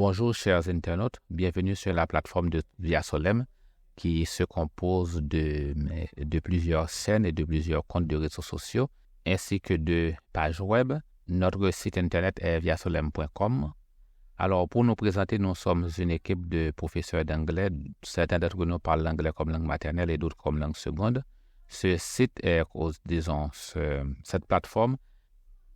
Bonjour chers internautes, bienvenue sur la plateforme de Via Solem qui se compose de plusieurs chaînes et de plusieurs comptes de réseaux sociaux ainsi que de pages web. Notre site internet est viasolem.com. Alors pour nous présenter, nous sommes une équipe de professeurs d'anglais. Certains d'entre nous parlent l'anglais comme langue maternelle et d'autres comme langue seconde. Ce site est, cette plateforme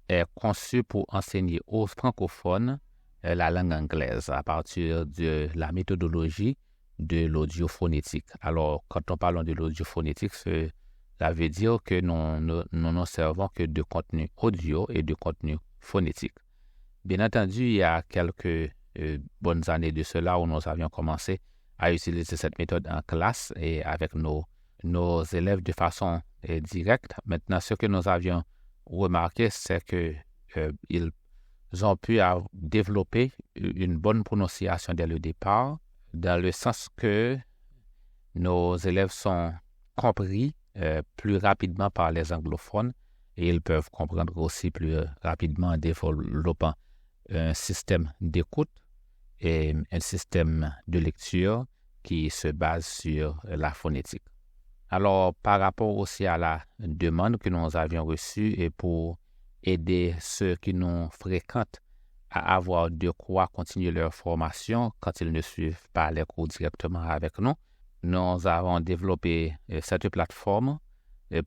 est conçue pour enseigner aux francophones la langue anglaise à partir de la méthodologie de l'audiophonétique. Alors, quand on parle de l'audiophonétique, ça veut dire que nous ne servons que de contenu audio et de contenu phonétique. Bien entendu, il y a quelques bonnes années de cela où nous avions commencé à utiliser cette méthode en classe et avec nos élèves de façon directe. Maintenant, ce que nous avions remarqué, c'est qu'ils ont pu développer une bonne prononciation dès le départ, dans le sens que nos élèves sont compris plus rapidement par les anglophones et ils peuvent comprendre aussi plus rapidement en développant un système d'écoute et un système de lecture qui se base sur la phonétique. Alors, par rapport aussi à la demande que nous avions reçue et pour aider ceux qui nous fréquentent à avoir de quoi continuer leur formation quand ils ne suivent pas les cours directement avec nous, nous avons développé cette plateforme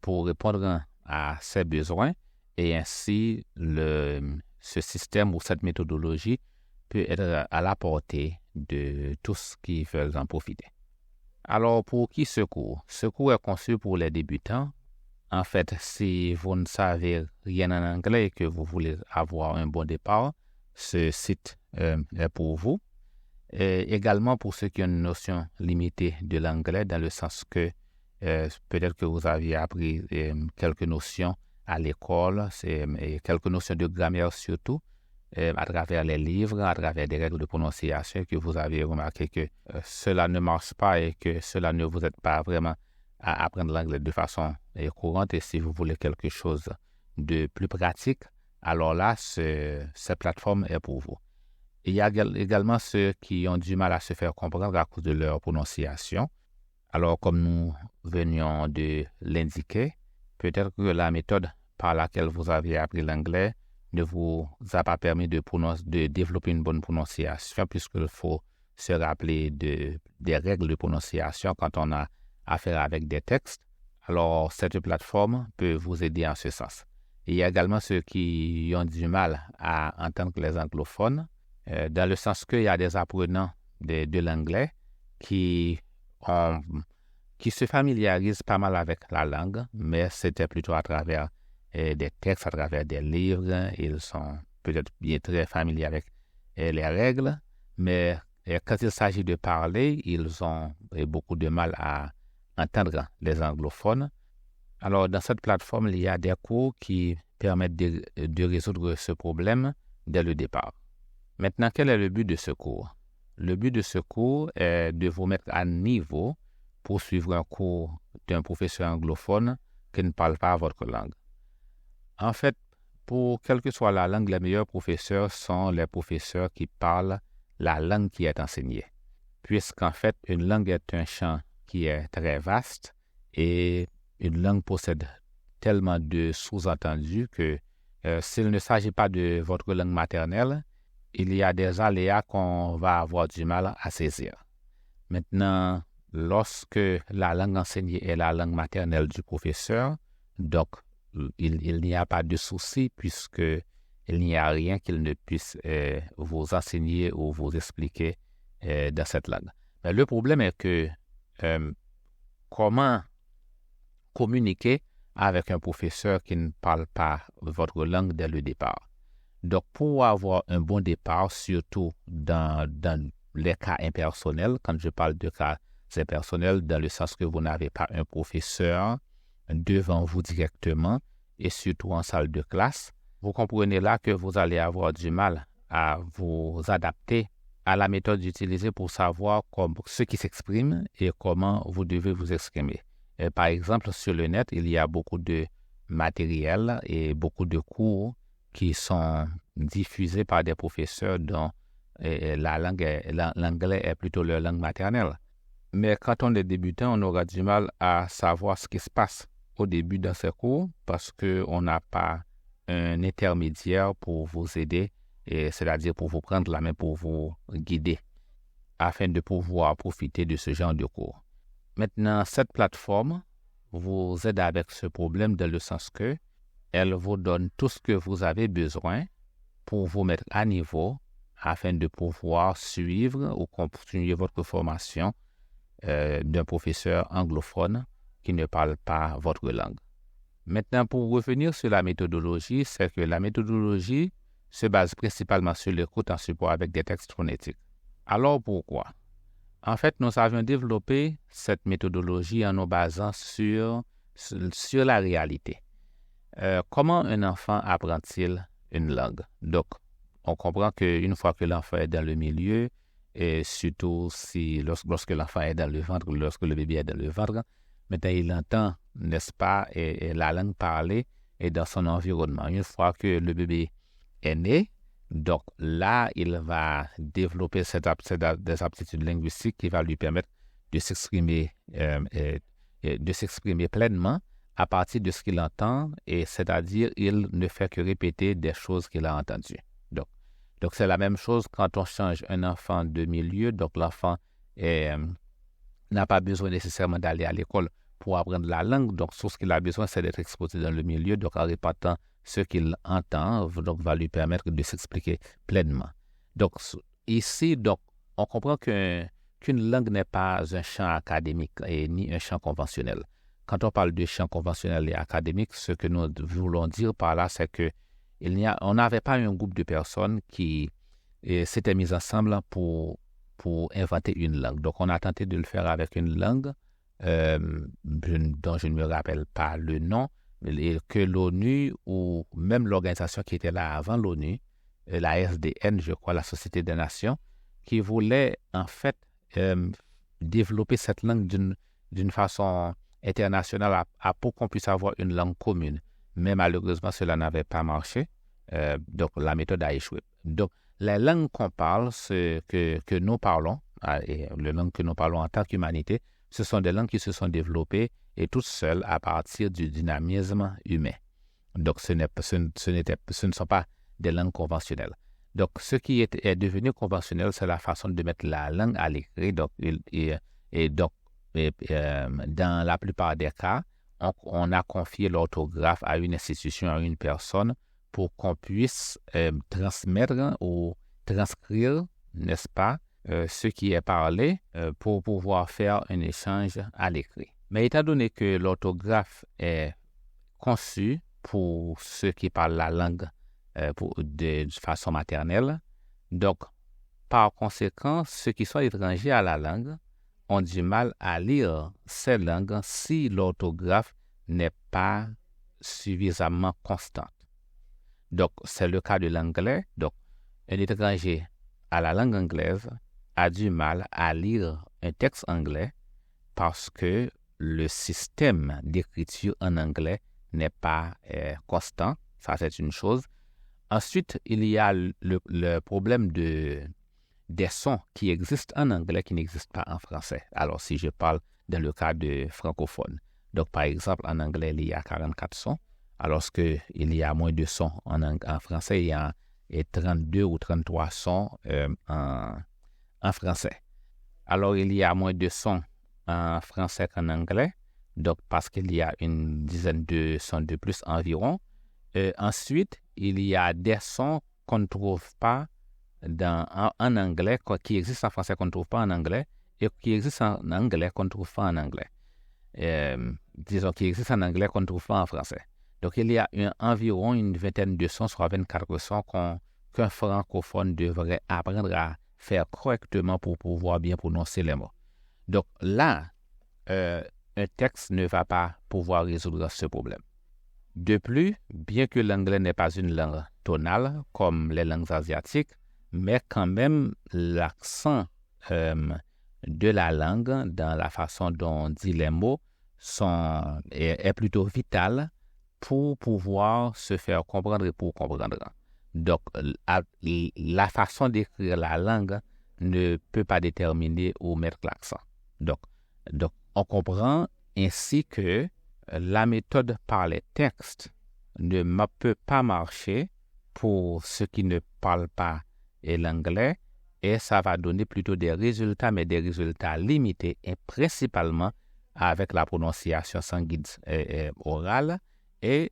pour répondre à ces besoins et ainsi ce système ou cette méthodologie peut être à la portée de tous qui veulent en profiter. Alors, pour qui ce cours? Ce cours est conçu pour les débutants. En fait, si vous ne savez rien en anglais et que vous voulez avoir un bon départ, ce site est pour vous. Et également pour ceux qui ont une notion limitée de l'anglais, dans le sens que peut-être que vous aviez appris quelques notions à l'école, et quelques notions de grammaire surtout, à travers les livres, à travers des règles de prononciation, que vous avez remarqué que cela ne marche pas et que cela ne vous aide pas vraiment à apprendre l'anglais de façon courante. Et si vous voulez quelque chose de plus pratique, alors là, cette plateforme est pour vous. Il y a également ceux qui ont du mal à se faire comprendre à cause de leur prononciation. Alors, comme nous venions de l'indiquer, peut-être que la méthode par laquelle vous avez appris l'anglais ne vous a pas permis de développer une bonne prononciation, puisqu'il faut se rappeler des règles de prononciation quand on a affaire avec des textes. Alors, cette plateforme peut vous aider en ce sens. Il y a également ceux qui ont du mal à entendre les anglophones, dans le sens qu'il y a des apprenants de l'anglais qui se familiarisent pas mal avec la langue, mais c'était plutôt à travers des textes, à travers des livres. Ils sont peut-être bien très familiers avec les règles, mais quand il s'agit de parler, ils ont beaucoup de mal à entendre les anglophones. Alors, dans cette plateforme, il y a des cours qui permettent de résoudre ce problème dès le départ. Maintenant, quel est le but de ce cours? Le but de ce cours est de vous mettre à niveau pour suivre un cours d'un professeur anglophone qui ne parle pas votre langue. En fait, pour quelle que soit la langue, les meilleurs professeurs sont les professeurs qui parlent la langue qui est enseignée. Puisqu'en fait, une langue est un champ qui est très vaste et une langue possède tellement de sous-entendus que s'il ne s'agit pas de votre langue maternelle, il y a des aléas qu'on va avoir du mal à saisir. Maintenant, lorsque la langue enseignée est la langue maternelle du professeur, donc il n'y a pas de souci puisque il n'y a rien qu'il ne puisse vous enseigner ou vous expliquer dans cette langue. Mais le problème est que comment communiquer avec un professeur qui ne parle pas votre langue dès le départ? Donc, pour avoir un bon départ, surtout dans les cas impersonnels, quand je parle de cas impersonnels, dans le sens que vous n'avez pas un professeur devant vous directement et surtout en salle de classe, vous comprenez là que vous allez avoir du mal à vous adapter à la méthode utilisée pour savoir ce qui s'exprime et comment vous devez vous exprimer. Par exemple, sur le net, il y a beaucoup de matériel et beaucoup de cours qui sont diffusés par des professeurs dont l'anglais est plutôt leur langue maternelle. Mais quand on est débutant, on aura du mal à savoir ce qui se passe au début dans ces cours parce qu'on n'a pas un intermédiaire pour vous aider, c'est-à-dire pour vous prendre la main, pour vous guider, afin de pouvoir profiter de ce genre de cours. Maintenant, cette plateforme vous aide avec ce problème dans le sens que elle vous donne tout ce que vous avez besoin pour vous mettre à niveau afin de pouvoir suivre ou continuer votre formation d'un professeur anglophone qui ne parle pas votre langue. Maintenant, pour revenir sur la méthodologie, c'est que la méthodologie se base principalement sur l'écoute en support avec des textes phonétiques. Alors pourquoi? En fait, nous avions développé cette méthodologie en nous basant sur la réalité. Comment un enfant apprend-il une langue? Donc, on comprend qu'une fois que l'enfant est dans le milieu, et surtout lorsque l'enfant est dans le ventre, lorsque le bébé est dans le ventre, maintenant il entend, n'est-ce pas, et la langue parlée est dans son environnement. Une fois que le bébé est né, donc là, il va développer des aptitudes linguistiques qui va lui permettre de s'exprimer pleinement à partir de ce qu'il entend, et c'est-à-dire il ne fait que répéter des choses qu'il a entendues. Donc c'est la même chose quand on change un enfant de milieu. Donc l'enfant n'a pas besoin nécessairement d'aller à l'école pour apprendre la langue. Donc tout ce qu'il a besoin, c'est d'être exposé dans le milieu. Donc en répétant ce qu'il entend, donc va lui permettre de s'expliquer pleinement. Donc ici, on comprend qu'une langue n'est pas un champ académique et ni un champ conventionnel. Quand on parle de champ conventionnel et académique, ce que nous voulons dire par là, c'est que on n'avait pas un groupe de personnes qui s'étaient mises ensemble pour inventer une langue. Donc, on a tenté de le faire avec une langue dont je ne me rappelle pas le nom, mais que l'ONU ou même l'organisation qui était là avant l'ONU, la SDN, je crois, la Société des Nations, qui voulait en fait développer cette langue d'une façon internationale pour qu'on puisse avoir une langue commune. Mais malheureusement, cela n'avait pas marché. Donc, la méthode a échoué. Donc, les langues qu'on parle, que nous parlons, et les langues que nous parlons en tant qu'humanité, ce sont des langues qui se sont développées et toutes seules à partir du dynamisme humain. Donc, ce ne sont pas des langues conventionnelles. Donc, ce qui est devenu conventionnel, c'est la façon de mettre la langue à l'écrit. Donc, dans la plupart des cas, on a confié l'orthographe à une institution, à une personne, pour qu'on puisse transmettre ou transcrire, n'est-ce pas, ce qui est parlé pour pouvoir faire un échange à l'écrit. Mais étant donné que l'orthographe est conçue pour ceux qui parlent la langue de façon maternelle, donc, par conséquent, ceux qui sont étrangers à la langue ont du mal à lire ces langues si l'orthographe n'est pas suffisamment constante. Donc, c'est le cas de l'anglais. Donc, un étranger à la langue anglaise a du mal à lire un texte anglais parce que le système d'écriture en anglais n'est pas constant. Ça, c'est une chose. Ensuite, il y a le problème des sons qui existent en anglais qui n'existent pas en français. Alors, si je parle dans le cas de francophone. Donc, par exemple, en anglais, il y a 44 sons, alors qu'il y a moins de sons en français, il y a 32 ou 33 sons en français. Alors, il y a moins de sons en français qu'en anglais, donc parce qu'il y a une dizaine de sons de plus environ. Ensuite, il y a des sons qu'on ne trouve pas en anglais, qui existent en français qu'on ne trouve pas en anglais, et qui existent en anglais qu'on ne trouve pas en anglais. Disons qui existent en anglais qu'on ne trouve pas en français. Donc, il y a environ une vingtaine de sons, soit 24 sons qu'un francophone devrait apprendre à faire correctement pour pouvoir bien prononcer les mots. Donc là, un texte ne va pas pouvoir résoudre ce problème. De plus, bien que l'anglais n'est pas une langue tonale comme les langues asiatiques, mais quand même l'accent de la langue dans la façon dont on dit les mots est plutôt vital pour pouvoir se faire comprendre et pour comprendre. Donc, la façon d'écrire la langue ne peut pas déterminer où mettre l'accent. Donc, on comprend ainsi que la méthode par les textes ne peut pas marcher pour ceux qui ne parlent pas l'anglais, et ça va donner plutôt des résultats, mais des résultats limités, et principalement avec la prononciation sans guide oral, et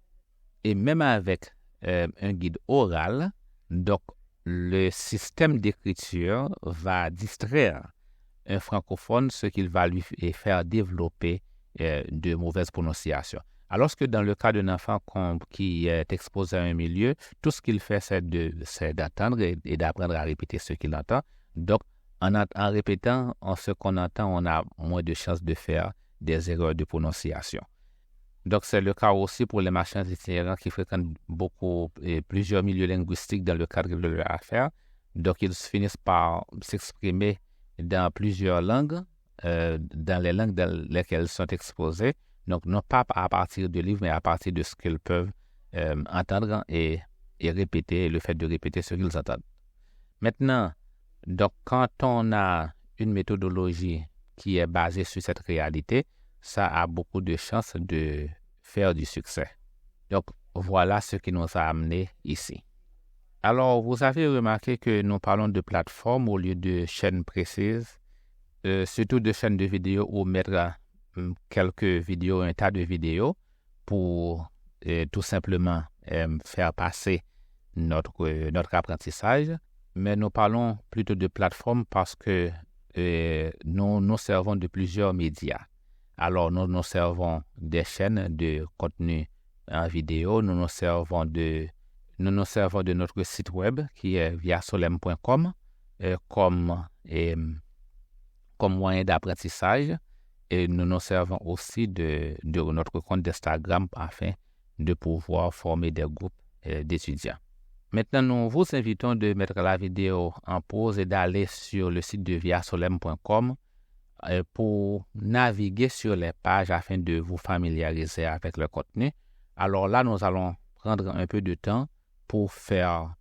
même avec un guide oral. Donc, le système d'écriture va distraire un francophone, ce qu'il va lui faire développer de mauvaises prononciations. Alors que dans le cas d'un enfant qui est exposé à un milieu, tout ce qu'il fait, c'est d'entendre et d'apprendre à répéter ce qu'il entend. Donc, en répétant ce qu'on entend, on a moins de chances de faire des erreurs de prononciation. Donc, c'est le cas aussi pour les marchands itinérants qui fréquentent plusieurs milieux linguistiques dans le cadre de leur affaire. Donc, ils finissent par s'exprimer dans plusieurs langues, dans les langues dans lesquelles ils sont exposés. Donc, non pas à partir de livres, mais à partir de ce qu'ils peuvent entendre et répéter, le fait de répéter ce qu'ils entendent. Maintenant, donc, quand on a une méthodologie qui est basée sur cette réalité, ça a beaucoup de chances de faire du succès. Donc, voilà ce qui nous a amené ici. Alors, vous avez remarqué que nous parlons de plateforme au lieu de chaînes précises, surtout de chaînes de vidéos ou mettre quelques vidéos, un tas de vidéos pour tout simplement faire passer notre apprentissage. Mais nous parlons plutôt de plateforme parce que nous servons de plusieurs médias. Alors, nous servons des chaînes de contenu en vidéo, nous nous servons de notre site web qui est viasolem.com comme moyen d'apprentissage, et nous nous servons aussi de notre compte d'Instagram afin de pouvoir former des groupes d'étudiants. Maintenant, nous vous invitons de mettre la vidéo en pause et d'aller sur le site de viasolem.com pour naviguer sur les pages afin de vous familiariser avec le contenu. Alors là, nous allons prendre un peu de temps pour faire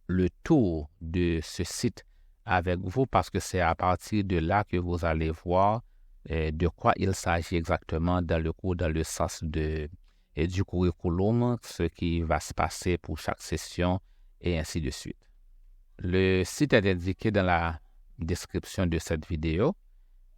le tour de ce site avec vous, parce que c'est à partir de là que vous allez voir de quoi il s'agit exactement dans le sens du curriculum, ce qui va se passer pour chaque session et ainsi de suite. Le site est indiqué dans la description de cette vidéo.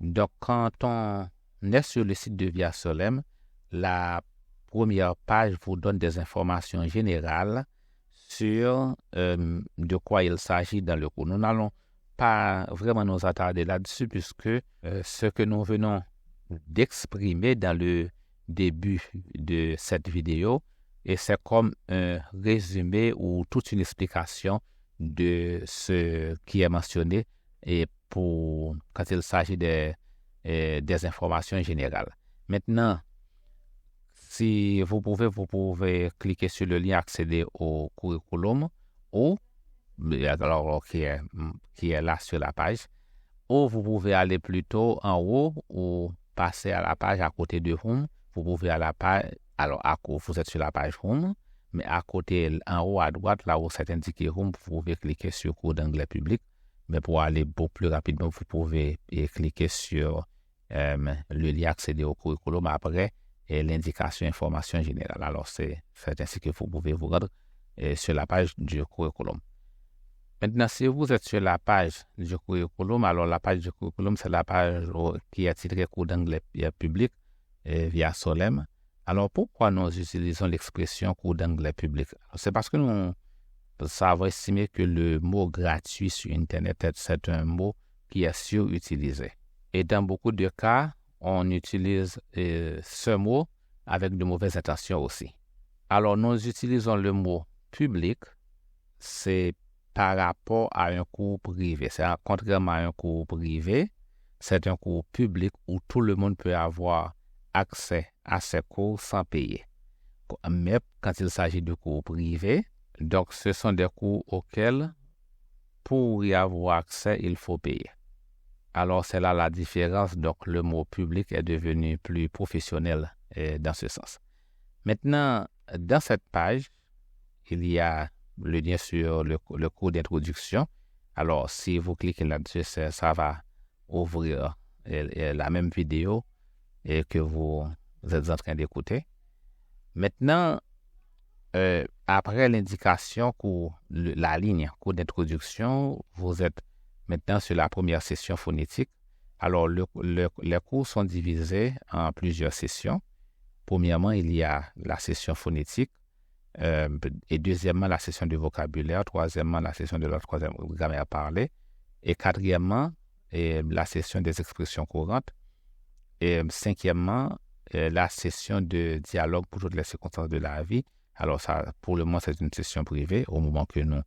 Donc, quand on est sur le site de Viasolem, la première page vous donne des informations générales sur de quoi il s'agit dans le cours. Nous n'allons pas vraiment nous attarder là-dessus, puisque ce que nous venons d'exprimer dans le début de cette vidéo, et c'est comme un résumé ou toute une explication de ce qui est mentionné et quand il s'agit des informations générales. Maintenant, si vous pouvez cliquer sur le lien accéder au curriculum, ou alors qui est là sur la page, ou vous pouvez aller plutôt en haut ou passer à la page à côté de Home. Vous pouvez à la page, alors vous êtes sur la page Home, mais à côté, en haut à droite, là où c'est indiqué Home, vous pouvez cliquer sur cours d'anglais public. Mais pour aller beaucoup plus rapidement, vous pouvez cliquer sur le lien accéder au curriculum après et l'indication information générale. Alors, c'est ainsi que vous pouvez vous rendre sur la page du curriculum. Maintenant, si vous êtes sur la page du curriculum, alors la page du curriculum, c'est la page qui est titrée cours d'anglais public Viasolem. Alors, pourquoi nous utilisons l'expression cours d'anglais public? C'est parce que nous avons estimé que le mot gratuit sur Internet, c'est un mot qui est surutilisé. Et dans beaucoup de cas, on utilise ce mot avec de mauvaises intentions aussi. Alors, nous utilisons le mot public, c'est par rapport à un cours privé. Contrairement à un cours privé, c'est un cours public où tout le monde peut avoir accès à ces cours sans payer. Mais quand il s'agit de cours privés, donc ce sont des cours auxquels, pour y avoir accès, il faut payer. Alors c'est là la différence. Donc le mot public est devenu plus professionnel dans ce sens. Maintenant, dans cette page, il y a le lien sur le cours d'introduction. Alors, si vous cliquez là-dessus, ça va ouvrir la même vidéo que vous êtes en train d'écouter. Maintenant, après l'indication la ligne cours d'introduction, vous êtes maintenant sur la première session phonétique. Alors, les cours sont divisés en plusieurs sessions. Premièrement, il y a la session phonétique. Et deuxièmement, la session de vocabulaire. Troisièmement, la session de la troisième grammaire parlée. Et quatrièmement, la session des expressions courantes. Et cinquièmement, la session de dialogue pour toutes les circonstances de la vie. Alors ça, pour le moment, c'est une session privée au moment que nous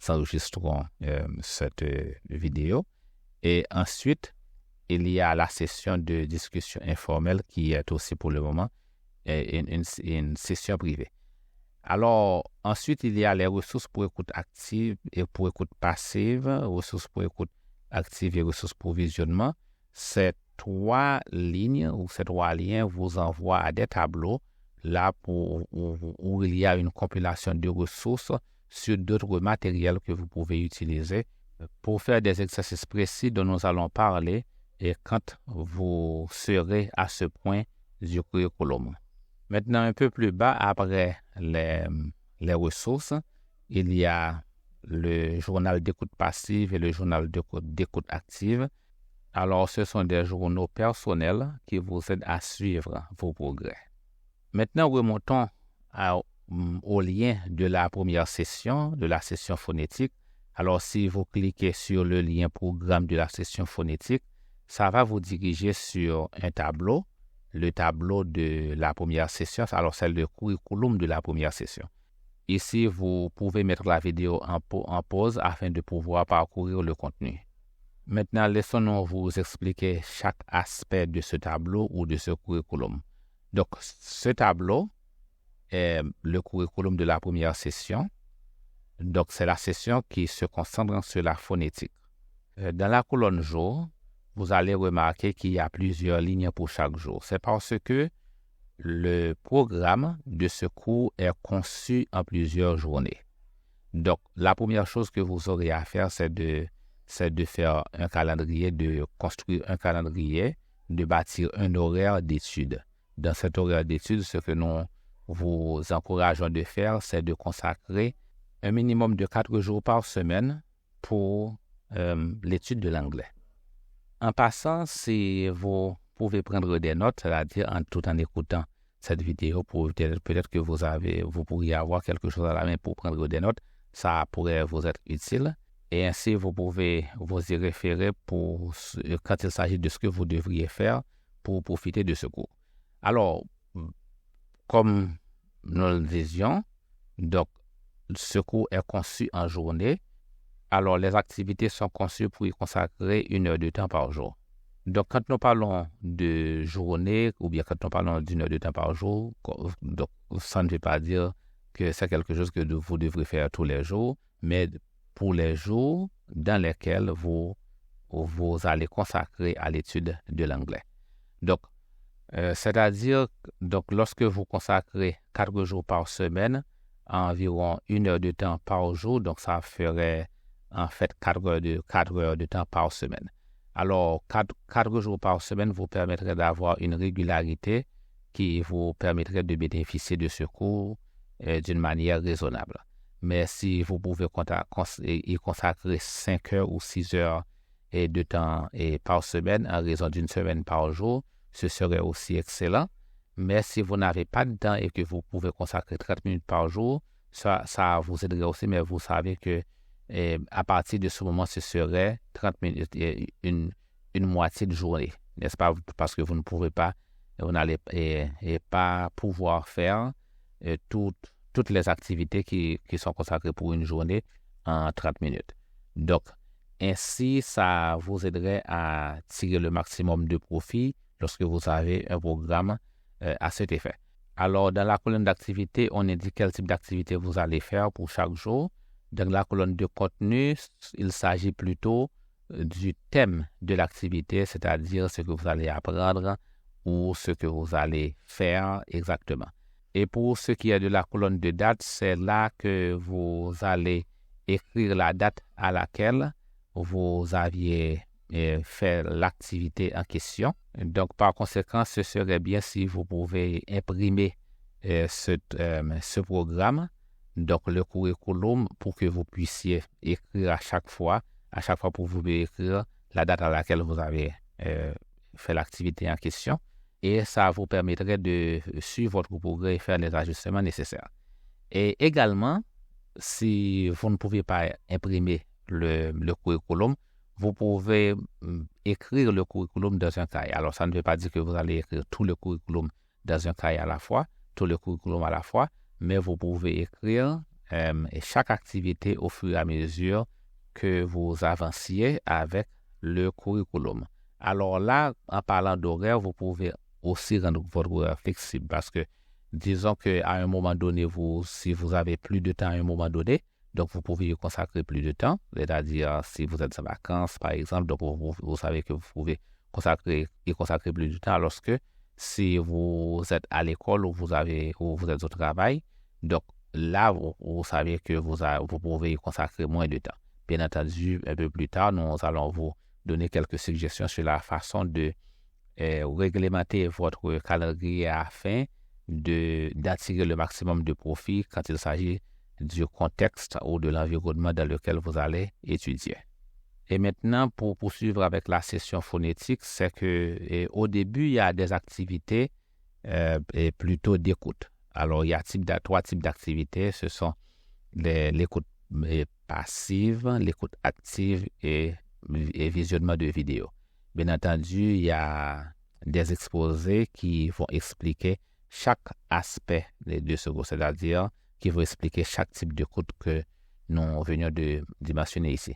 enregistrons cette vidéo. Et ensuite, il y a la session de discussion informelle qui est aussi pour le moment une session privée. Alors, ensuite, il y a les ressources pour écoute active et pour écoute passive, ressources pour écoute active et ressources pour visionnement. Ces trois lignes ou ces trois liens vous envoient à des tableaux là où il y a une compilation de ressources sur d'autres matériels que vous pouvez utiliser pour faire des exercices précis dont nous allons parler et quand vous serez à ce point du curriculum. Maintenant, un peu plus bas, après les ressources, il y a le journal d'écoute passive et le journal d'écoute active. Alors, ce sont des journaux personnels qui vous aident à suivre vos progrès. Maintenant, remontons au lien de la première session, de la session phonétique. Alors, si vous cliquez sur le lien programme de la session phonétique, ça va vous diriger sur un tableau, le tableau de la première session. Alors, c'est le curriculum de la première session. Ici, vous pouvez mettre la vidéo en pause afin de pouvoir parcourir le contenu. Maintenant, laissons-nous vous expliquer chaque aspect de ce tableau ou de ce curriculum. Donc, ce tableau est le curriculum de la première session. Donc, c'est la session qui se concentre sur la phonétique. Dans la colonne jour, vous allez remarquer qu'il y a plusieurs lignes pour chaque jour. C'est parce que le programme de ce cours est conçu en plusieurs journées. Donc, la première chose que vous aurez à faire, c'est de faire un calendrier, de construire un calendrier, de bâtir un horaire d'études. Dans cet horaire d'études, ce que nous vous encourageons de faire, c'est de consacrer un minimum de 4 jours par semaine pour l'étude de l'anglais. En passant, si vous pouvez prendre des notes, c'est-à-dire tout en écoutant cette vidéo, peut-être que vous pourriez avoir quelque chose à la main pour prendre des notes, ça pourrait vous être utile. Et ainsi, vous pouvez vous y référer quand il s'agit de ce que vous devriez faire pour profiter de ce cours. Alors, comme nous le disions, donc, ce cours est conçu en journée. Alors, les activités sont conçues pour y consacrer 1 heure de temps par jour. Donc, quand nous parlons de journée ou bien quand nous parlons d'1 heure de temps par jour, donc, ça ne veut pas dire que c'est quelque chose que vous devrez faire tous les jours, mais pour les jours dans lesquels vous allez consacrer à l'étude de l'anglais. Donc, c'est-à-dire, donc, lorsque vous consacrez 4 jours par semaine, environ 1 heure de temps par jour, donc ça ferait en fait 4 heures de temps par semaine. Alors, 4 jours par semaine vous permettrait d'avoir une régularité qui vous permettrait de bénéficier de ce cours d'une manière raisonnable. Mais si vous pouvez y consacrer 5 heures ou 6 heures de temps par semaine, en raison d'une semaine par jour, ce serait aussi excellent. Mais si vous n'avez pas de temps et que vous pouvez consacrer 30 minutes par jour, ça vous aiderait aussi, mais vous savez que à partir de ce moment, ce serait 30 minutes et une moitié de journée, n'est-ce pas? Parce que vous n'allez pas pouvoir faire toutes les activités qui sont consacrées pour une journée en 30 minutes. Donc, ainsi, ça vous aiderait à tirer le maximum de profit lorsque vous avez un programme à cet effet. Alors, dans la colonne d'activité, on indique quel type d'activité vous allez faire pour chaque jour. Dans la colonne de contenu, il s'agit plutôt du thème de l'activité, c'est-à-dire ce que vous allez apprendre ou ce que vous allez faire exactement. Et pour ce qui est de la colonne de date, c'est là que vous allez écrire la date à laquelle vous aviez fait l'activité en question. Donc, par conséquent, ce serait bien si vous pouvez imprimer ce programme, donc le curriculum, pour que vous puissiez écrire à chaque fois vous pouvez écrire la date à laquelle vous avez fait l'activité en question. Et ça vous permettrait de suivre votre progrès et faire les ajustements nécessaires. Et également, si vous ne pouvez pas imprimer le curriculum, vous pouvez écrire le curriculum dans un cahier. Alors, ça ne veut pas dire que vous allez écrire tout le curriculum dans un cahier à la fois, tout le curriculum à la fois, mais vous pouvez écrire chaque activité au fur et à mesure que vous avanciez avec le curriculum. Alors là, en parlant d'horaire, vous pouvez aussi rendre votre horaire flexible parce que disons qu'à un moment donné, si vous avez plus de temps à un moment donné, donc vous pouvez y consacrer plus de temps, c'est-à-dire si vous êtes en vacances, par exemple, donc vous savez que vous pouvez y consacrer plus de temps, alors que si vous êtes à l'école ou vous êtes au travail, donc là, vous savez que vous pouvez y consacrer moins de temps. Bien entendu, un peu plus tard, nous allons vous donner quelques suggestions sur la façon de réglementer votre calendrier afin d'attirer le maximum de profit quand il s'agit du contexte ou de l'environnement dans lequel vous allez étudier. Et maintenant, pour poursuivre avec la session phonétique, c'est que au début, il y a des activités et plutôt d'écoute. Alors, il y a trois types d'activités. Ce sont l'écoute passive, l'écoute active et visionnement de vidéos. Bien entendu, il y a des exposés qui vont expliquer chaque aspect de ce cours, c'est-à-dire qui vont expliquer chaque type d'écoute que nous venions de mentionner ici.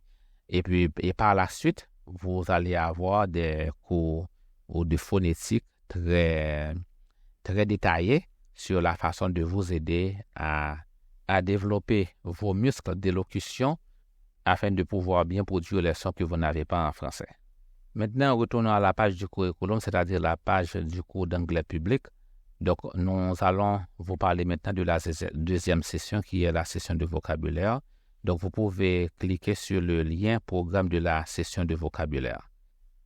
Et par la suite, vous allez avoir des cours de phonétique très, très détaillés sur la façon de vous aider à développer vos muscles d'élocution afin de pouvoir bien produire les sons que vous n'avez pas en français. Maintenant, retournons à la page du curriculum, c'est-à-dire la page du cours d'anglais public. Donc, nous allons vous parler maintenant de la deuxième session qui est la session de vocabulaire. Donc, vous pouvez cliquer sur le lien programme de la session de vocabulaire.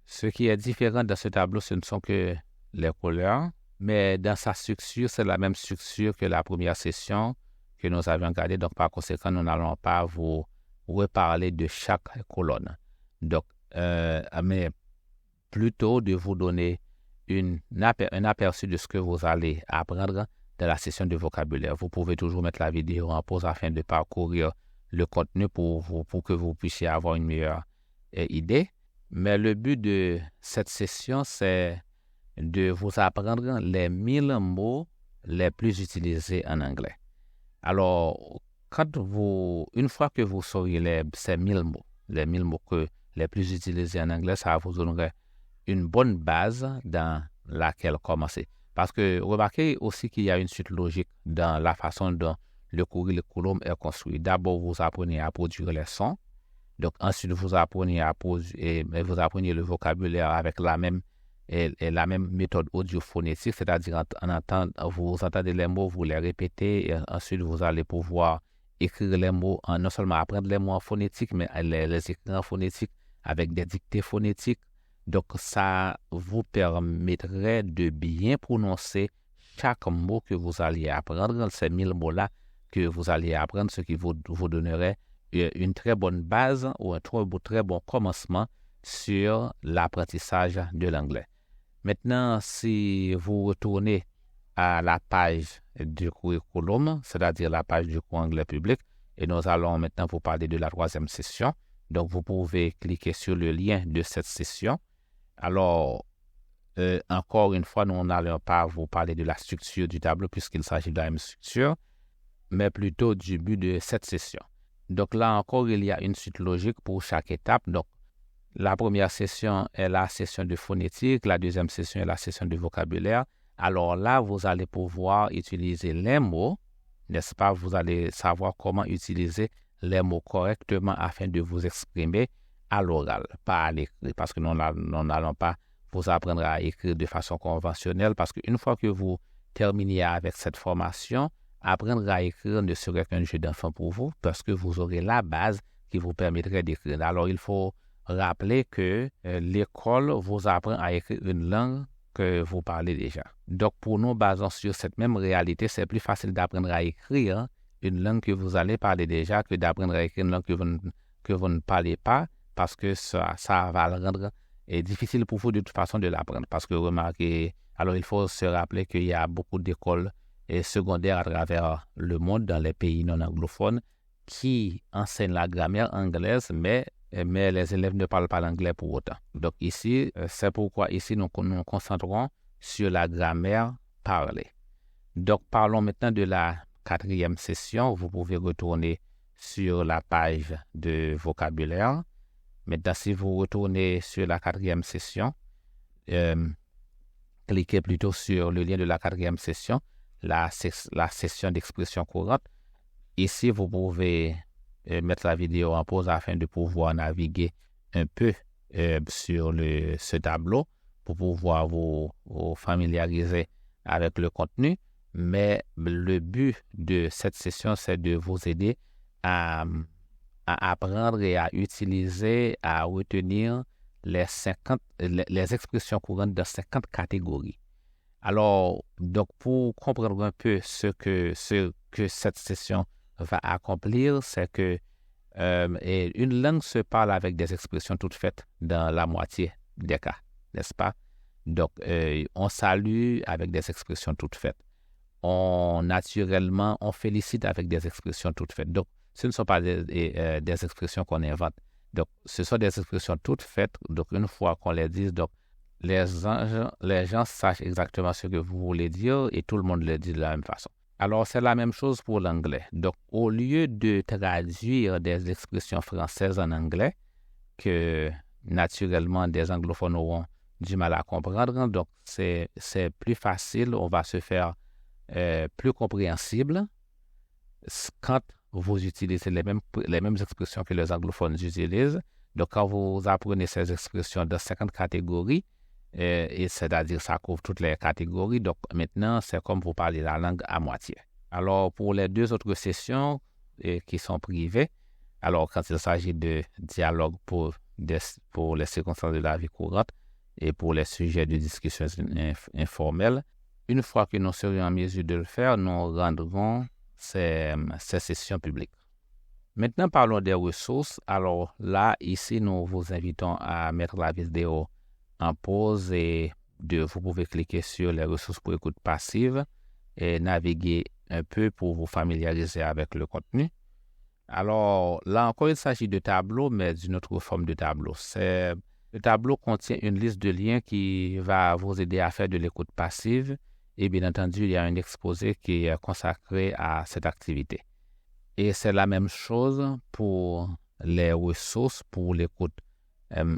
Ce qui est différent dans ce tableau, ce ne sont que les couleurs, mais dans sa structure, c'est la même structure que la première session que nous avions regardée. Donc, par conséquent, nous n'allons pas vous reparler de chaque colonne. Donc, mais plutôt de vous donner un aperçu de ce que vous allez apprendre dans la session de vocabulaire. Vous pouvez toujours mettre la vidéo en pause afin de parcourir le contenu pour que vous puissiez avoir une meilleure idée. Mais le but de cette session, c'est de vous apprendre les 1000 mots les plus utilisés en anglais. Alors, une fois que vous saurez ces 1000 mots, les 1000 mots les plus utilisés en anglais, ça vous donnerait une bonne base dans laquelle commencer. Parce que remarquez aussi qu'il y a une suite logique dans la façon dont le curriculum est construit. D'abord, vous apprenez à produire les sons. Donc, ensuite, vous apprenez le vocabulaire avec la même méthode audiophonétique, c'est-à-dire vous entendez les mots, vous les répétez, et ensuite, vous allez pouvoir écrire les mots, non seulement apprendre les mots en phonétique, mais les écrire en phonétique avec des dictées phonétiques. Donc, ça vous permettrait de bien prononcer chaque mot que vous allez apprendre, ces 1000 mots-là que vous allez apprendre, ce qui vous donnerait une très bonne base ou un très bon commencement sur l'apprentissage de l'anglais. Maintenant, si vous retournez à la page du curriculum, c'est-à-dire la page du cours anglais public, et nous allons maintenant vous parler de la troisième session. Donc, vous pouvez cliquer sur le lien de cette session. Alors, encore une fois, nous n'allons pas vous parler de la structure du tableau puisqu'il s'agit de la même structure, mais plutôt du but de cette session. Donc là encore, il y a une suite logique pour chaque étape. Donc, la première session est la session de phonétique, la deuxième session est la session de vocabulaire. Alors là, vous allez pouvoir utiliser les mots, n'est-ce pas? Vous allez savoir comment utiliser les mots correctement afin de vous exprimer à l'oral, pas à l'écrit, parce que nous n'allons pas vous apprendre à écrire de façon conventionnelle, parce qu'une fois que vous terminer avec cette formation, apprendre à écrire ne serait qu'un jeu d'enfant pour vous parce que vous aurez la base qui vous permettrait d'écrire. Alors, il faut rappeler que l'école vous apprend à écrire une langue que vous parlez déjà. Donc, pour nous, basant sur cette même réalité, c'est plus facile d'apprendre à écrire une langue que vous allez parler déjà que d'apprendre à écrire une langue que vous ne parlez pas parce que ça va le rendre difficile pour vous de toute façon de l'apprendre. Parce que remarquez, alors il faut se rappeler qu'il y a beaucoup d'écoles secondaires à travers le monde, dans les pays non anglophones, qui enseignent la grammaire anglaise, mais les élèves ne parlent pas l'anglais pour autant. Donc ici, c'est pourquoi ici nous nous concentrons sur la grammaire parlée. Donc parlons maintenant de la 4e session. Vous pouvez retourner sur la page de vocabulaire. Maintenant, si vous retournez sur la 4e session, cliquez plutôt sur le lien de la 4e session, la session d'expression courante. Ici, vous pouvez mettre la vidéo en pause afin de pouvoir naviguer un peu sur ce tableau pour pouvoir vous familiariser avec le contenu. Mais le but de cette session, c'est de vous aider à apprendre et à utiliser, à retenir les expressions courantes dans 50 catégories. Alors, donc pour comprendre un peu ce que cette session va accomplir, c'est que une langue se parle avec des expressions toutes faites dans la moitié des cas, n'est-ce pas? Donc, on salue avec des expressions toutes faites. Naturellement, on félicite avec des expressions toutes faites. Donc, ce ne sont pas des expressions qu'on invente. Donc, ce sont des expressions toutes faites. Donc, une fois qu'on les dit, donc, les gens sachent exactement ce que vous voulez dire et tout le monde le dit de la même façon. Alors, c'est la même chose pour l'anglais. Donc, au lieu de traduire des expressions françaises en anglais, que naturellement des anglophones auront du mal à comprendre, donc c'est plus facile, on va se faire plus compréhensible quand vous utilisez les mêmes expressions que les anglophones utilisent. Donc, quand vous apprenez ces expressions dans 50 catégories, et c'est-à-dire ça couvre toutes les catégories, donc maintenant, c'est comme vous parlez la langue à moitié. Alors, pour les 2 autres sessions qui sont privées, alors quand il s'agit de dialogue pour les circonstances de la vie courante et pour les sujets de discussion informelles, une fois que nous serions en mesure de le faire, nous rendrons ces sessions publiques. Maintenant, parlons des ressources. Alors là, ici, nous vous invitons à mettre la vidéo en pause et vous pouvez cliquer sur les ressources pour écoute passive et naviguer un peu pour vous familiariser avec le contenu. Alors là encore, il s'agit de tableaux, mais d'une autre forme de tableau. Le tableau contient une liste de liens qui va vous aider à faire de l'écoute passive. Et bien entendu, il y a un exposé qui est consacré à cette activité. Et c'est la même chose pour les ressources, pour l'écoute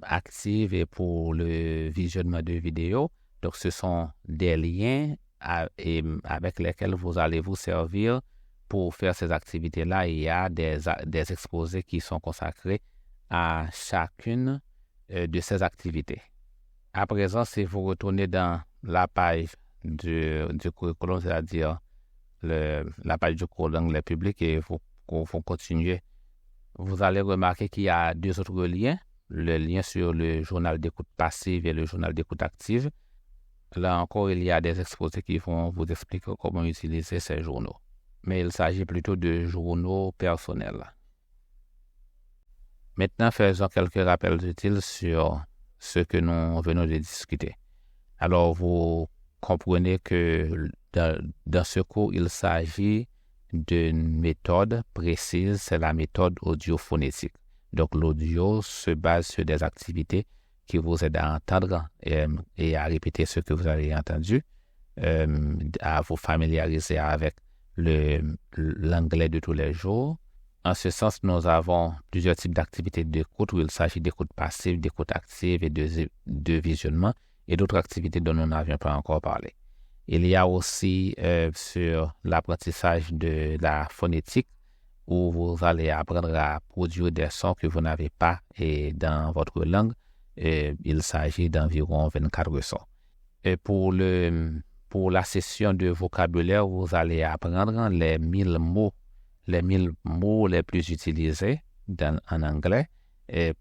active et pour le visionnement de vidéos. Donc, ce sont des liens avec lesquels vous allez vous servir pour faire ces activités-là. Il y a des exposés qui sont consacrés à chacune de ces activités. À présent, si vous retournez dans la page du curriculum, c'est-à-dire la page du cours d'anglais public et vous continuez, vous allez remarquer qu'il y a 2 autres liens, le lien sur le journal d'écoute passive et le journal d'écoute active. Là encore, il y a des exposés qui vont vous expliquer comment utiliser ces journaux. Mais il s'agit plutôt de journaux personnels. Maintenant, faisons quelques rappels utiles sur ce que nous venons de discuter. Alors, vous comprenez que dans ce cours, il s'agit d'une méthode précise, c'est la méthode audio-phonétique. Donc, l'audio se base sur des activités qui vous aident à entendre et à répéter ce que vous avez entendu, à vous familiariser avec l'anglais de tous les jours. En ce sens, nous avons plusieurs types d'activités d'écoute où il s'agit d'écoute passive, d'écoute active et de visionnement et d'autres activités dont nous n'avions pas encore parlé. Il y a aussi sur l'apprentissage de la phonétique où vous allez apprendre à produire des sons que vous n'avez pas dans votre langue. Il s'agit d'environ 24 sons. Et pour Pour la session de vocabulaire, vous allez apprendre les 1000 mots les plus utilisés en anglais. Et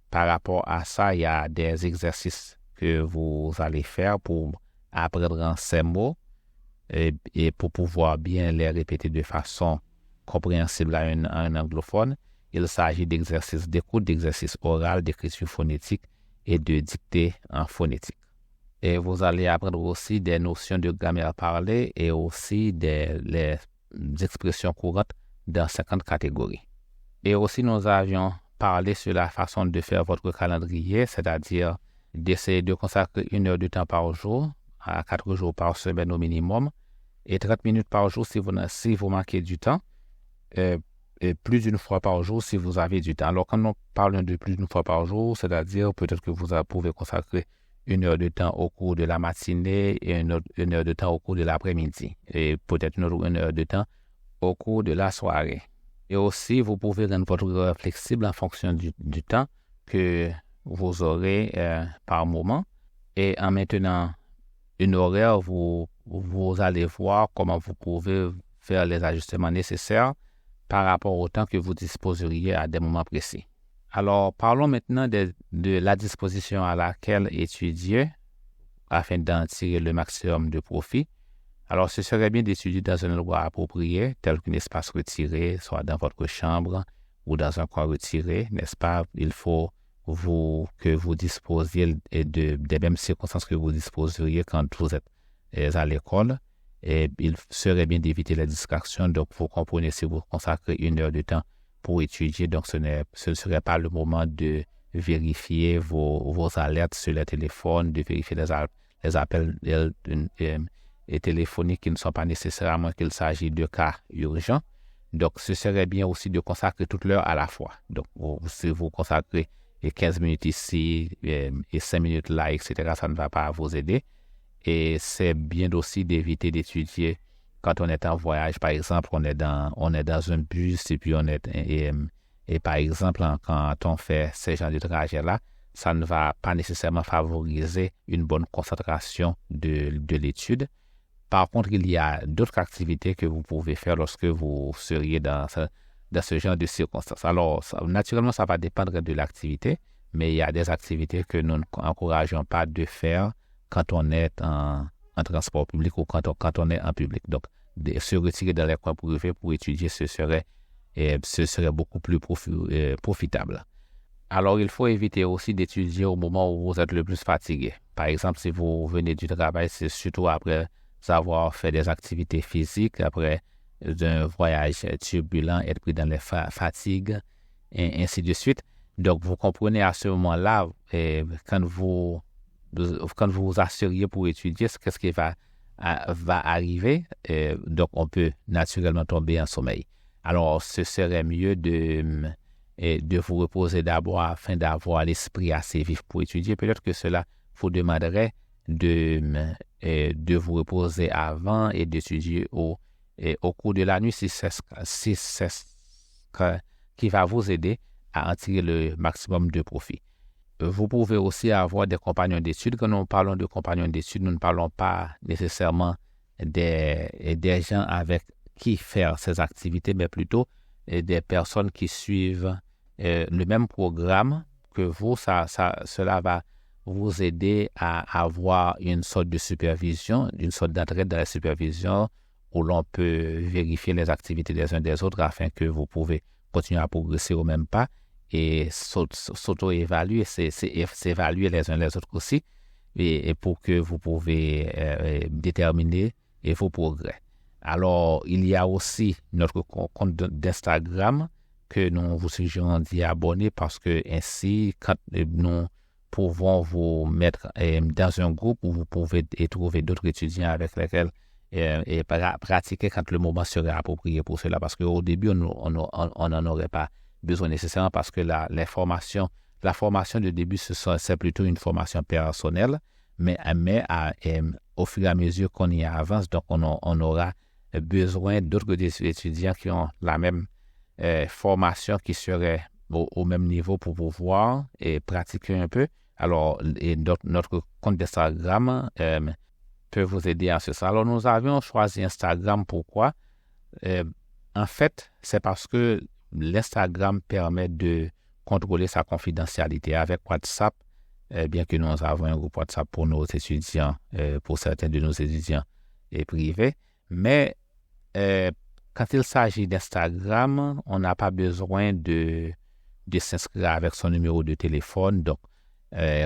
par rapport à ça, il y a des exercices que vous allez faire pour apprendre ces mots et pour pouvoir bien les répéter de façon compréhensible à un anglophone. Il s'agit d'exercices d'écoute, d'exercices oraux, d'écriture phonétique et de dictée en phonétique. Et vous allez apprendre aussi des notions de grammaire parlée et aussi les expressions courantes dans 50 catégories. Et aussi, nous avions parlé sur la façon de faire votre calendrier, c'est-à-dire d'essayer de consacrer 1 heure de temps par jour, à 4 jours par semaine au minimum, et 30 minutes par jour si vous manquez du temps, et plus d'une fois par jour si vous avez du temps. Alors, quand nous parlons de plus d'une fois par jour, c'est-à-dire peut-être que vous pouvez consacrer 1 heure de temps au cours de la matinée et 1 heure de temps au cours de l'après-midi, et peut-être 1 heure de temps au cours de la soirée. Et aussi, vous pouvez rendre votre horaire flexible en fonction du temps que vous aurez par moment. Et en maintenant une horaire, vous allez voir comment vous pouvez faire les ajustements nécessaires par rapport au temps que vous disposeriez à des moments précis. Alors, parlons maintenant de la disposition à laquelle étudier afin d'en tirer le maximum de profit. Alors, ce serait bien d'étudier dans un endroit approprié, tel qu'un espace retiré, soit dans votre chambre ou dans un coin retiré, n'est-ce pas? Il faut que vous disposiez des mêmes circonstances que vous disposeriez quand vous êtes à l'école. Et il serait bien d'éviter les distractions. Donc, vous comprenez, si vous consacrez 1 heure de temps pour étudier, donc ce ne serait pas le moment de vérifier vos alertes sur le téléphone, de vérifier les appels et téléphoniques qui ne sont pas nécessaires à moins qu'il s'agisse de cas urgents. Donc, ce serait bien aussi de consacrer toute l'heure à la fois. Donc, si vous consacrez 15 minutes ici et 5 minutes là, etc., ça ne va pas vous aider. Et c'est bien aussi d'éviter d'étudier quand on est en voyage. Par exemple, on est dans un bus et puis et par exemple, quand on fait ces genres de trajets-là, ça ne va pas nécessairement favoriser une bonne concentration de l'étude. Par contre, il y a d'autres activités que vous pouvez faire lorsque vous seriez dans ce genre de circonstances. Alors, naturellement, ça va dépendre de l'activité, mais il y a des activités que nous n'encourageons pas de faire quand on est en transport public ou quand on est en public. Donc, de se retirer dans les coins privés pour étudier, ce serait beaucoup plus profitable. Alors, il faut éviter aussi d'étudier au moment où vous êtes le plus fatigué. Par exemple, si vous venez du travail, c'est surtout après avoir fait des activités physiques, après un voyage turbulent, être pris dans les fatigues, et ainsi de suite. Donc, vous comprenez à ce moment-là, quand vous vous assuriez pour étudier, qu'est-ce qui va arriver, donc on peut naturellement tomber en sommeil. Alors, ce serait mieux de vous reposer d'abord afin d'avoir l'esprit assez vif pour étudier. Peut-être que cela vous demanderait de vous reposer avant et d'étudier au cours de la nuit si c'est ce qui va vous aider à en tirer le maximum de profit. Vous pouvez aussi avoir des compagnons d'études. Quand nous parlons de compagnons d'études, nous ne parlons pas nécessairement des gens avec qui faire ces activités, mais plutôt des personnes qui suivent le même programme que vous. Cela va vous aider à avoir une sorte de supervision, une sorte d'entraide dans la supervision où l'on peut vérifier les activités des uns des autres afin que vous pouvez continuer à progresser au même pas et s'auto-évaluer, s'évaluer les uns les autres aussi et pour que vous pouvez déterminer vos progrès. Alors, il y a aussi notre compte d'Instagram que nous vous suggérons d'y abonner parce que ainsi, quand nous pouvons vous mettre dans un groupe où vous pouvez trouver d'autres étudiants avec lesquels et pratiquer quand le moment serait approprié pour cela. Parce qu'au début, on n'en aurait pas besoin nécessairement parce que la formation de début, c'est plutôt une formation personnelle, mais au fur et à mesure qu'on y avance, donc on aura besoin d'autres étudiants qui ont la même formation qui serait au même niveau pour pouvoir pratiquer un peu. Alors, notre compte d'Instagram peut vous aider en ce sens. Alors, nous avions choisi Instagram. Pourquoi? En fait, c'est parce que l'Instagram permet de contrôler sa confidentialité. Avec WhatsApp, bien que nous avons un groupe WhatsApp pour nos étudiants, pour certains de nos étudiants privés, mais quand il s'agit d'Instagram, on n'a pas besoin de s'inscrire avec son numéro de téléphone, donc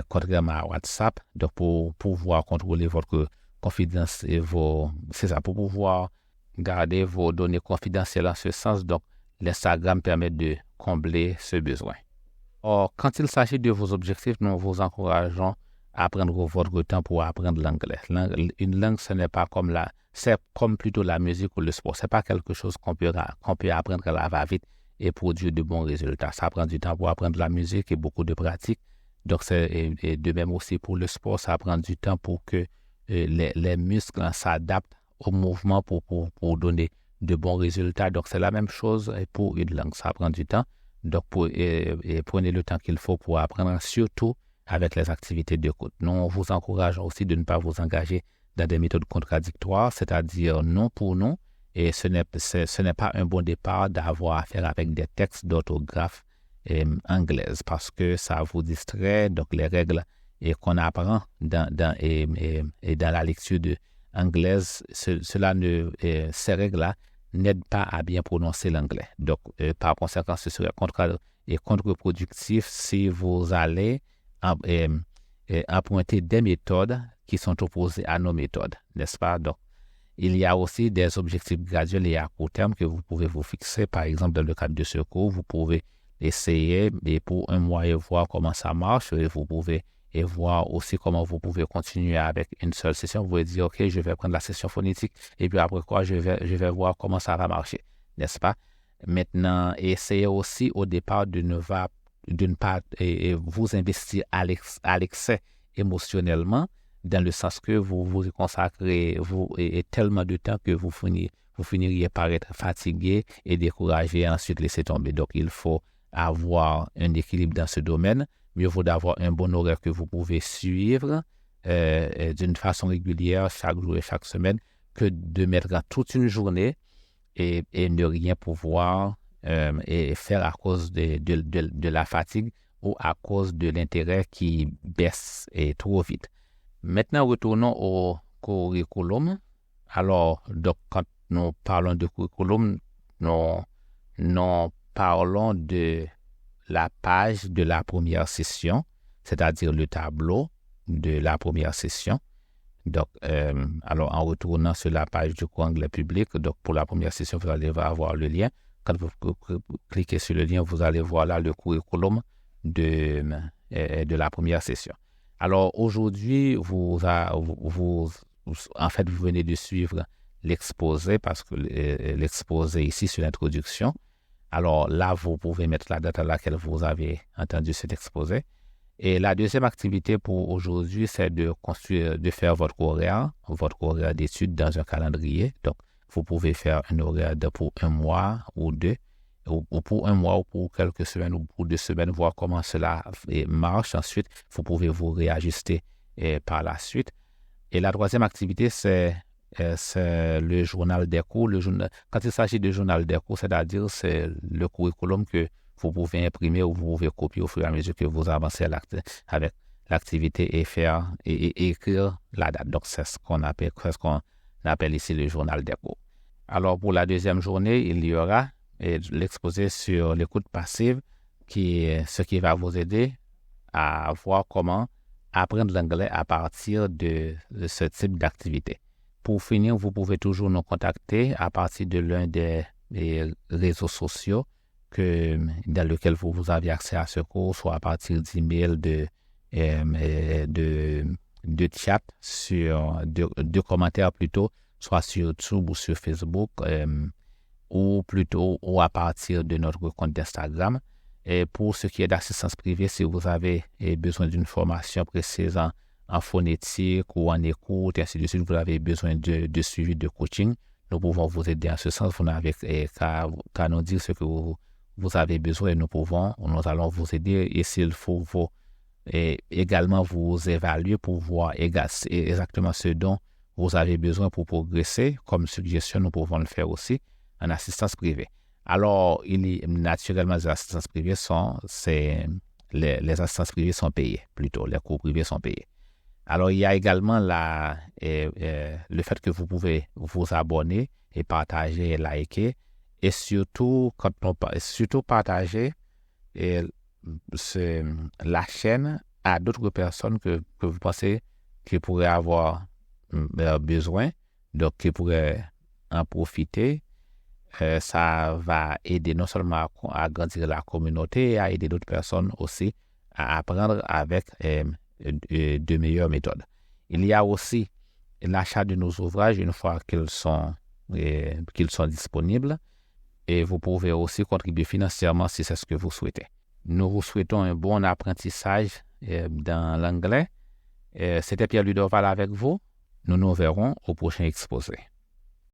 contrairement à WhatsApp, donc pour pouvoir contrôler votre confidence et pour pouvoir garder vos données confidentielles en ce sens, donc l'Instagram permet de combler ce besoin. Or, quand il s'agit de vos objectifs, nous vous encourageons à prendre votre temps pour apprendre l'anglais. Une langue, ce n'est pas comme c'est comme plutôt la musique ou le sport. Ce n'est pas quelque chose qu'on peut apprendre à la va-vite et produire de bons résultats. Ça prend du temps pour apprendre la musique et beaucoup de pratique. Donc, et de même aussi pour le sport, ça prend du temps pour que les muscles s'adaptent au mouvement pour donner de bons résultats. Donc, c'est la même chose pour une langue. Ça prend du temps. Donc, prenez le temps qu'il faut pour apprendre, surtout avec les activités d'écoute. Nous vous encourageons aussi de ne pas vous engager dans des méthodes contradictoires, c'est-à-dire non pour non. Et ce n'est pas un bon départ d'avoir affaire avec des textes d'orthographe anglaise parce que ça vous distrait. Donc, les règles qu'on apprend dans la lecture anglaise, ces règles-là n'aident pas à bien prononcer l'anglais. Donc, par conséquent, ce serait contre-productif si vous allez emprunter des méthodes qui sont opposées à nos méthodes, n'est-ce pas? Donc, il y a aussi des objectifs graduels et à court terme que vous pouvez vous fixer. Par exemple, dans le cadre de ce cours, vous pouvez essayer pour un mois et voir comment ça marche. Et vous pouvez voir aussi comment vous pouvez continuer avec une seule session. Vous pouvez dire, OK, je vais prendre la session phonétique et puis après quoi, je vais voir comment ça va marcher, n'est-ce pas? Maintenant, essayez aussi au départ de ne pas vous investir à l'excès émotionnellement, dans le sens que vous consacrez tellement de temps que vous finiriez par être fatigué et découragé et ensuite laisser tomber. Donc, il faut avoir un équilibre dans ce domaine. Mieux vaut d'avoir un bon horaire que vous pouvez suivre d'une façon régulière chaque jour et chaque semaine que de mettre en toute une journée et ne rien pouvoir faire à cause de la fatigue ou à cause de l'intérêt qui baisse trop vite. Maintenant, retournons au curriculum. Alors, donc, quand nous parlons de curriculum, nous parlons de la page de la première session, c'est-à-dire le tableau de la première session. Donc, alors, en retournant sur la page du cours anglais public, donc pour la première session, vous allez avoir le lien. Quand vous cliquez sur le lien, vous allez voir là le curriculum de la première session. Alors, aujourd'hui, vous venez de suivre l'exposé parce que l'exposé ici sur l'introduction. Alors là, vous pouvez mettre la date à laquelle vous avez entendu cet exposé. Et la deuxième activité pour aujourd'hui, c'est de faire votre horaire d'études dans un calendrier. Donc, vous pouvez faire un horaire pour un mois ou deux, ou pour un mois ou pour quelques semaines ou pour 2 semaines, voir comment cela marche. Ensuite, vous pouvez vous réajuster par la suite. Et la troisième activité, c'est le journal des cours. Quand il s'agit de journal des cours, c'est-à-dire c'est le curriculum que vous pouvez imprimer ou vous pouvez copier au fur et à mesure que vous avancez avec l'activité et faire et écrire la date. Donc, c'est ce qu'on appelle ici le journal des cours. Alors, pour la deuxième journée, il y aura l'exposé sur l'écoute passive, ce qui va vous aider à voir comment apprendre l'anglais à partir de ce type d'activité. Pour finir, vous pouvez toujours nous contacter à partir de l'un des réseaux sociaux dans lequel vous avez accès à ce cours, soit à partir d'emails, de chat, de commentaires plutôt, soit sur YouTube ou sur Facebook, ou à partir de notre compte d'Instagram. Et pour ce qui est d'assistance privée, si vous avez besoin d'une formation précise en phonétique ou en écoute, et ainsi de suite, vous avez besoin de suivi de coaching, nous pouvons vous aider en ce sens. Vous n'avez qu'à nous dire ce que vous avez besoin et nous allons vous aider. Et s'il faut également vous évaluer pour voir exactement ce dont vous avez besoin pour progresser, comme suggestion, nous pouvons le faire aussi en assistance privée. Alors, naturellement, les assistances privées les assistances privées sont payées, plutôt, les cours privés sont payés. Alors, il y a également le fait que vous pouvez vous abonner et partager et liker, et surtout partager la chaîne à d'autres personnes que vous pensez qui pourraient avoir besoin, donc qui pourraient en profiter. Ça va aider non seulement à agrandir la communauté, et à aider d'autres personnes aussi à apprendre avec de meilleures méthodes. Il y a aussi l'achat de nos ouvrages une fois qu'ils sont disponibles, et vous pouvez aussi contribuer financièrement si c'est ce que vous souhaitez. Nous vous souhaitons un bon apprentissage dans l'anglais. C'était Pierre Ludoval avec vous. Nous nous verrons au prochain exposé.